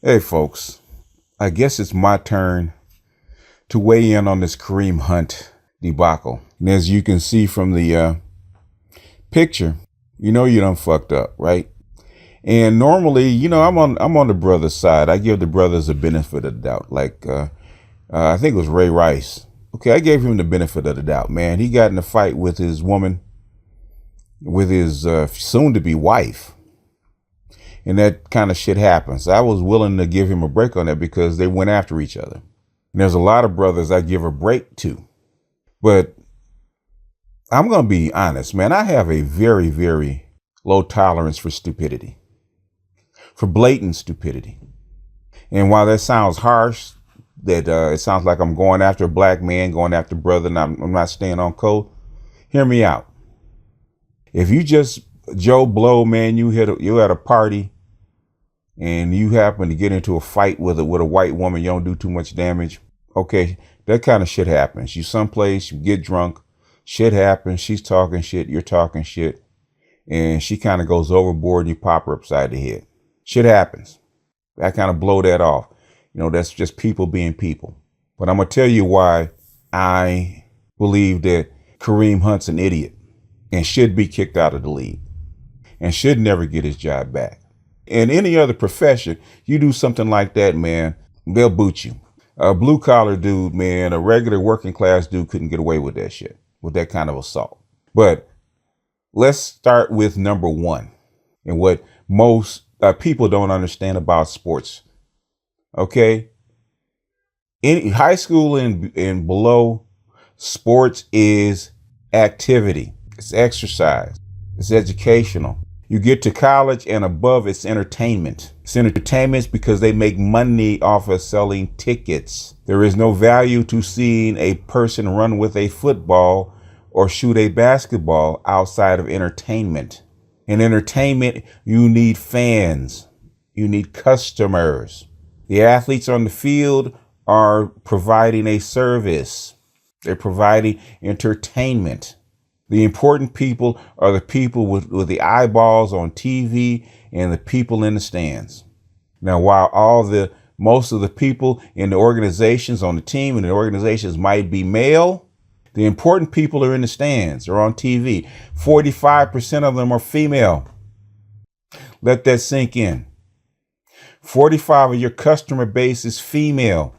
Hey folks, I guess it's my turn to weigh in on this Kareem Hunt debacle. And as you can see from the picture, you know you done fucked up, right? And normally, I'm on the brother's side. I give the brothers a benefit of the doubt. I think it was Ray Rice. Okay, I gave him the benefit of the doubt. Man, he got in a fight with his woman, with his soon-to-be wife. And that kind of shit happens. I was willing to give him a break on that because they went after each other. And there's a lot of brothers I give a break to. But I'm going to be honest, man. I have a very, very low tolerance for stupidity, for blatant stupidity. And while that sounds harsh, that it sounds like I'm going after a black man, going after a brother, and I'm not staying on code, hear me out. If you just Joe Blow, man, you at a party and you happen to get into a fight with a white woman, you don't do too much damage. Okay, that kind of shit happens. You someplace, you get drunk, shit happens, she's talking shit, you're talking shit, and she kind of goes overboard and you pop her upside the head. Shit happens. I kind of blow that off. That's just people being people. But I'm going to tell you why I believe that Kareem Hunt's an idiot and should be kicked out of the league and should never get his job back. In any other profession, you do something like that, man, they'll boot you. A blue collar dude, man, a regular working class dude couldn't get away with that shit, with that kind of assault. But let's start with number one and what most people don't understand about sports. Okay. In high school and below, sports is activity. It's exercise. It's educational. You get to college and above, it's entertainment. It's entertainment because they make money off of selling tickets. There is no value to seeing a person run with a football or shoot a basketball outside of entertainment. In entertainment, you need fans. You need customers. The athletes on the field are providing a service. They're providing entertainment. The important people are the people with the eyeballs on TV and the people in the stands. Now, while most of the people in the organizations on the team and the organizations might be male, the important people are in the stands or on TV. 45% of them are female. Let that sink in. 45 of your customer base is female.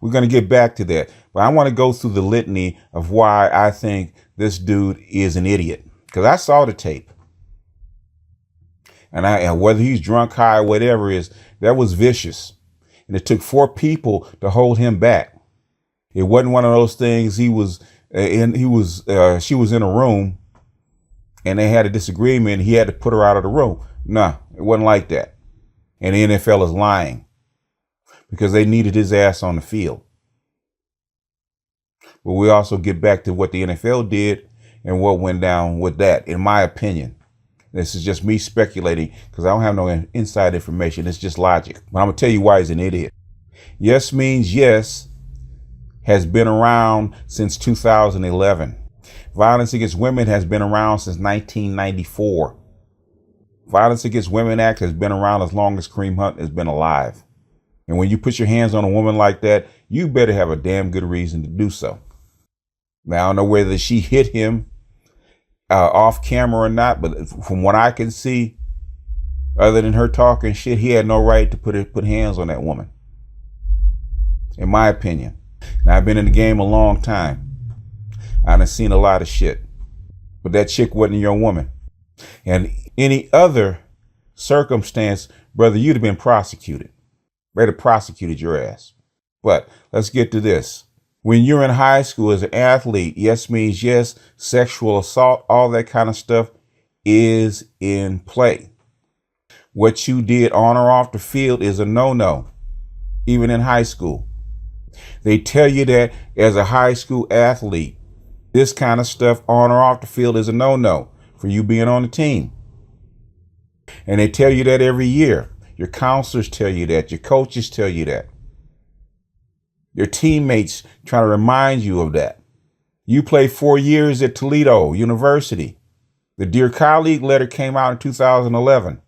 We're going to get back to that. But I want to go through the litany of why I think this dude is an idiot. Because I saw the tape. And whether he's drunk, high, whatever it is, that was vicious. And it took 4 people to hold him back. It wasn't one of those things she was in a room and they had a disagreement and he had to put her out of the room. Nah, it wasn't like that. And the NFL is lying because they needed his ass on the field. But we also get back to what the NFL did and what went down with that, in my opinion. This is just me speculating because I don't have no inside information. It's just logic. But I'm going to tell you why he's an idiot. Yes means yes has been around since 2011. Violence against women has been around since 1994. Violence Against Women Act has been around as long as Kareem Hunt has been alive. And when you put your hands on a woman like that, you better have a damn good reason to do so. Now, I don't know whether she hit him off camera or not, but from what I can see, other than her talking shit, he had no right to put hands on that woman. In my opinion. Now, I've been in the game a long time. I've seen a lot of shit. But that chick wasn't your woman. And any other circumstance, brother, you'd have been prosecuted. They'd have prosecuted your ass. But let's get to this. When you're in high school as an athlete, yes means yes, sexual assault, all that kind of stuff is in play. What you did on or off the field is a no-no, even in high school. They tell you that as a high school athlete, this kind of stuff on or off the field is a no-no for you being on the team. And they tell you that every year. Your counselors tell you that. Your coaches tell you that. Your teammates try to remind you of that. You played 4 years at Toledo University. The Dear Colleague letter came out in 2011.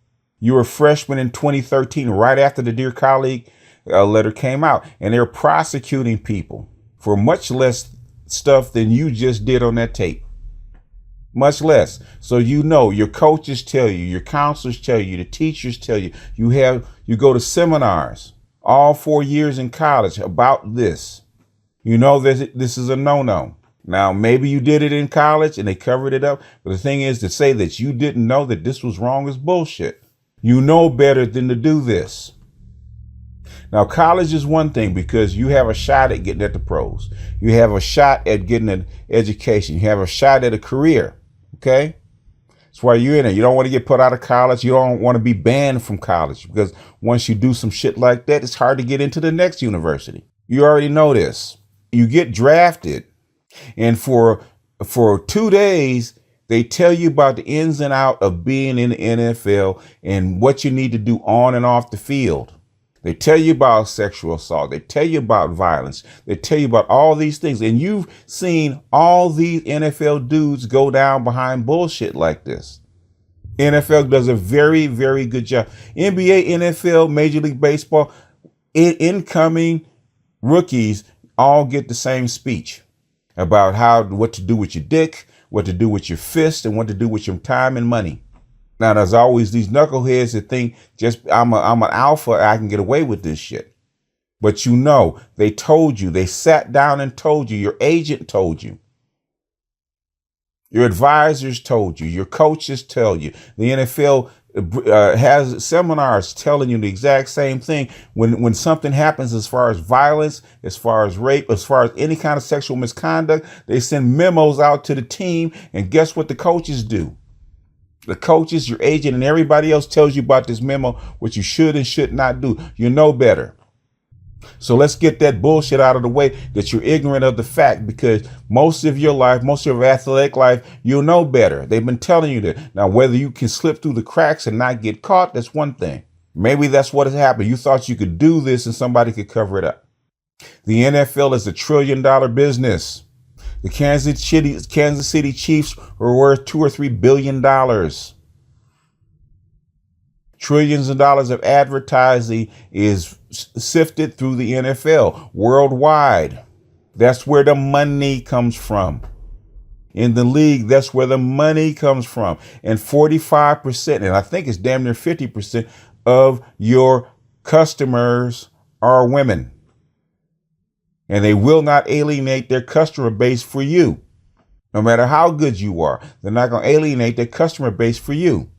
You were a freshman in 2013, right after the Dear Colleague letter came out, and they're prosecuting people for much less stuff than you just did on that tape. Much less. So you know, your coaches tell you, your counselors tell you, the teachers tell you, you go to seminars all 4 years in college about this. You know this is a no-no. Now, maybe you did it in college and they covered it up, but the thing is, to say that you didn't know that this was wrong is bullshit. You know better than to do this. Now, college is one thing because you have a shot at getting at the pros. You have a shot at getting an education. You have a shot at a career. Okay? That's why you're in it. You don't want to get put out of college. You don't want to be banned from college because once you do some shit like that, it's hard to get into the next university. You already know this. You get drafted, and for 2 days, they tell you about the ins and outs of being in the NFL and what you need to do on and off the field. They tell you about sexual assault. They tell you about violence. They tell you about all these things. And you've seen all these NFL dudes go down behind bullshit like this. NFL does a very, very good job. NBA, NFL, Major League Baseball, incoming rookies all get the same speech about what to do with your dick, what to do with your fist, and what to do with your time and money. Now, there's always these knuckleheads that think just I'm an alpha, I can get away with this shit. But you know, they told you, they sat down and told you, your agent told you, your advisors told you, your coaches tell you, the NFL has seminars telling you the exact same thing. When something happens as far as violence, as far as rape, as far as any kind of sexual misconduct, they send memos out to the team, and guess what the coaches do? The coaches, your agent, and everybody else tells you about this memo, what you should and should not do. You know better. So let's get that bullshit out of the way that you're ignorant of the fact, because most of your life, most of your athletic life, you'll know better. They've been telling you that. Now, whether you can slip through the cracks and not get caught, that's one thing. Maybe that's what has happened. You thought you could do this and somebody could cover it up. The NFL is $1 trillion business. The Kansas City Chiefs are worth $2 or $3 billion. Trillions of dollars of advertising is sifted through the NFL worldwide. That's where the money comes from. In the league, that's where the money comes from. And 45%, and I think it's damn near 50% of your customers are women. And they will not alienate their customer base for you. No matter how good you are, they're not going to alienate their customer base for you.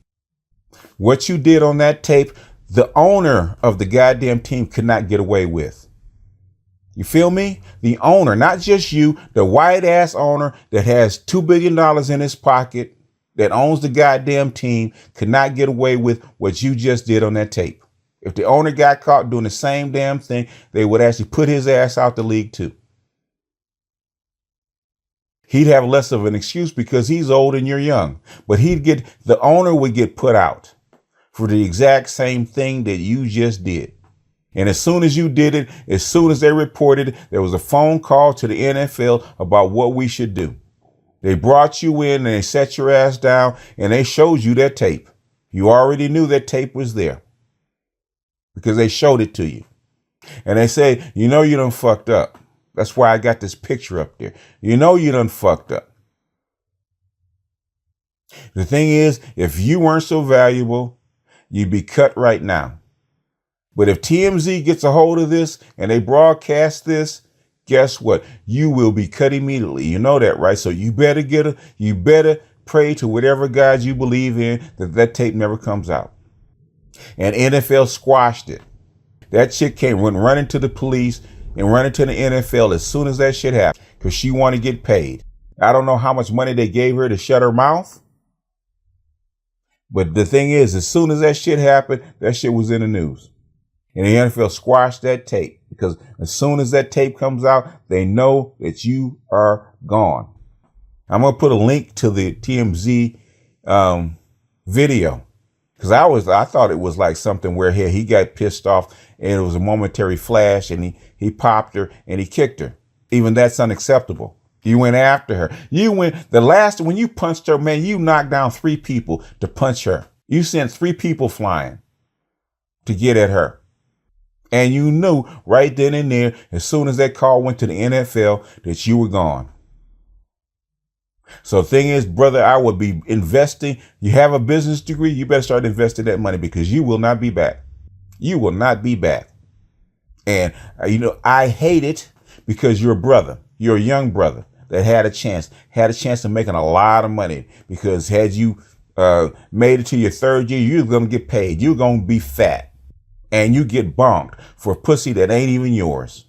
What you did on that tape, the owner of the goddamn team could not get away with. You feel me? The owner, not just you, the white ass owner that has $2 billion in his pocket, that owns the goddamn team, could not get away with what you just did on that tape. If the owner got caught doing the same damn thing, they would actually put his ass out the league too. He'd have less of an excuse because he's old and you're young, but the owner would get put out for the exact same thing that you just did. And as soon as you did it, as soon as they reported it, there was a phone call to the NFL about what we should do. They brought you in and they set your ass down and they showed you that tape. You already knew that tape was there because they showed it to you. And they say, you know, you done fucked up. That's why I got this picture up there. You know, you done fucked up. The thing is, if you weren't so valuable, you'd be cut right now. But if TMZ gets a hold of this and they broadcast this, guess what? You will be cut immediately. You know that, right? So you better pray to whatever God you believe in that tape never comes out. And NFL squashed it. That chick went running to the police and running to the NFL as soon as that shit happened because she wanted to get paid. I don't know how much money they gave her to shut her mouth. But the thing is, as soon as that shit happened, that shit was in the news. And the NFL squashed that tape because as soon as that tape comes out, they know that you are gone. I'm going to put a link to the TMZ video because I thought it was like something where he got pissed off and it was a momentary flash and he popped her and he kicked her. Even that's unacceptable. You went after her. When you punched her, man, you knocked down 3 people to punch her. You sent 3 people flying to get at her. And you knew right then and there, as soon as that call went to the NFL, that you were gone. So the thing is, brother, I would be investing. You have a business degree, you better start investing that money, because you will not be back. You will not be back. And, I hate it, because you're a brother. You're a young brother that had a chance of making a lot of money, because had you made it to your 3rd year, you're going to get paid. You're going to be fat. And you get bonked for pussy that ain't even yours.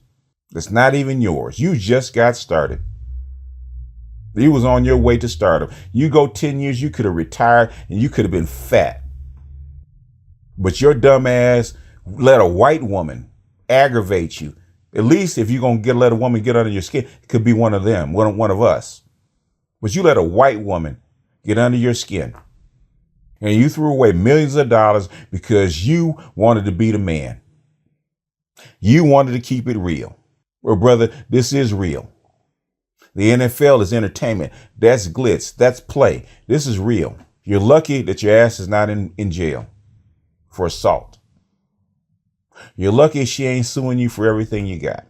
That's not even yours. You just got started. You was on your way to stardom. You go 10 years, you could have retired and you could have been fat. But your dumb ass let a white woman aggravate you. At least if you're going to let a woman get under your skin, it could be one of them, one of us. But you let a white woman get under your skin. And you threw away millions of dollars because you wanted to be the man. You wanted to keep it real. Well, brother, this is real. The NFL is entertainment. That's glitz. That's play. This is real. You're lucky that your ass is not in jail for assault. You're lucky she ain't suing you for everything you got.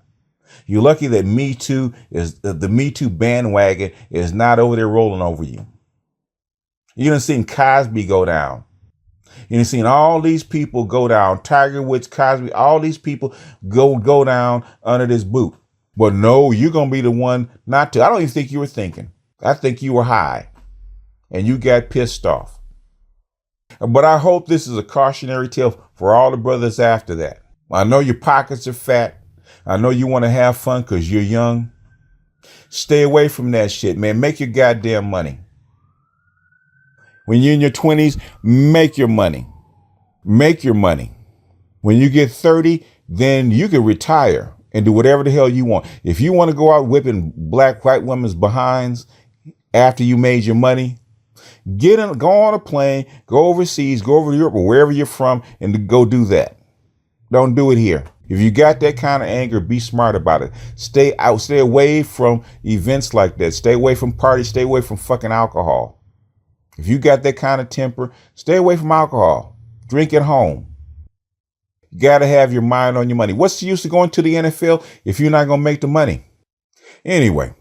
You're lucky that Me Too is the Me Too bandwagon is not over there rolling over you. You done seen Cosby go down. You done seen all these people go down. Tiger Woods, Cosby, all these people go down under this boot. But no, you're going to be the one not to. I don't even think you were thinking. I think you were high and you got pissed off. But I hope this is a cautionary tale for all the brothers after that. I know your pockets are fat. I know you want to have fun because you're young. Stay away from that shit, man. Make your goddamn money. When you're in your 20s, make your money. Make your money. When you get 30, then you can retire and do whatever the hell you want. If you want to go out whipping white women's behinds after you made your money, go on a plane, go overseas, go over to Europe or wherever you're from and go do that. Don't do it here. If you got that kind of anger, be smart about it. Stay away from events like that. Stay away from parties. Stay away from fucking alcohol. If you got that kind of temper, stay away from alcohol. Drink at home. You got to have your mind on your money. What's the use of going to the NFL if you're not going to make the money? Anyway,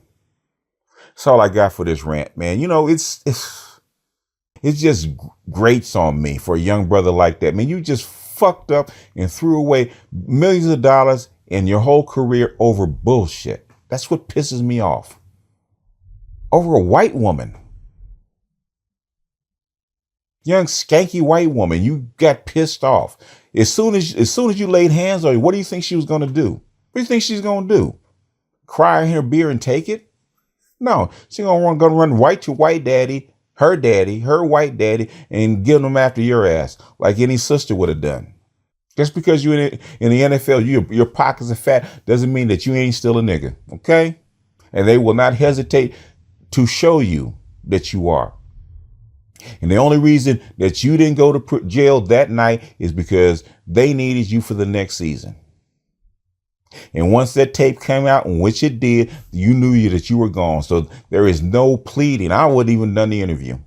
that's all I got for this rant, man. It's just grates on me for a young brother like that. Man, you just fucked up and threw away millions of dollars in your whole career over bullshit. That's what pisses me off. Over a white woman. Young skanky white woman, you got pissed off. As soon as you laid hands on her, what do you think she was going to do? What do you think she's going to do? Cry in her beer and take it? No, she's going to run right to white daddy, her white daddy, and get them after your ass like any sister would have done. Just because you're in the NFL, your pockets are fat doesn't mean that you ain't still a nigga, okay? And they will not hesitate to show you that you are. And the only reason that you didn't go to jail that night is because they needed you for the next season. And once that tape came out, and which it did, you knew that you were gone. So there is no pleading. I wouldn't even done the interview.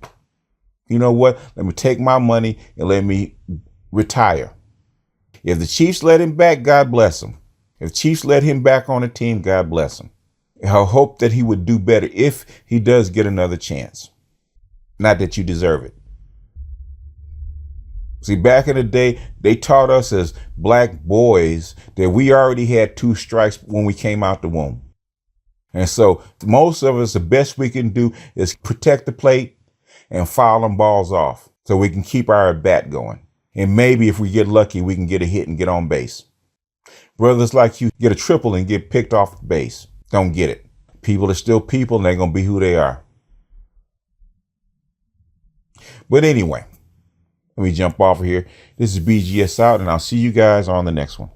You know what? Let me take my money and let me retire. If the Chiefs let him back, God bless him. If Chiefs let him back on the team, God bless him. I hope that he would do better if he does get another chance. Not that you deserve it. See, back in the day, they taught us as black boys that we already had 2 strikes when we came out the womb. And so most of us, the best we can do is protect the plate and foul them balls off so we can keep our bat going. And maybe if we get lucky, we can get a hit and get on base. Brothers like you get a triple and get picked off the base. Don't get it. People are still people and they're going to be who they are. But anyway, let me jump off of here. This is BGS out, and I'll see you guys on the next one.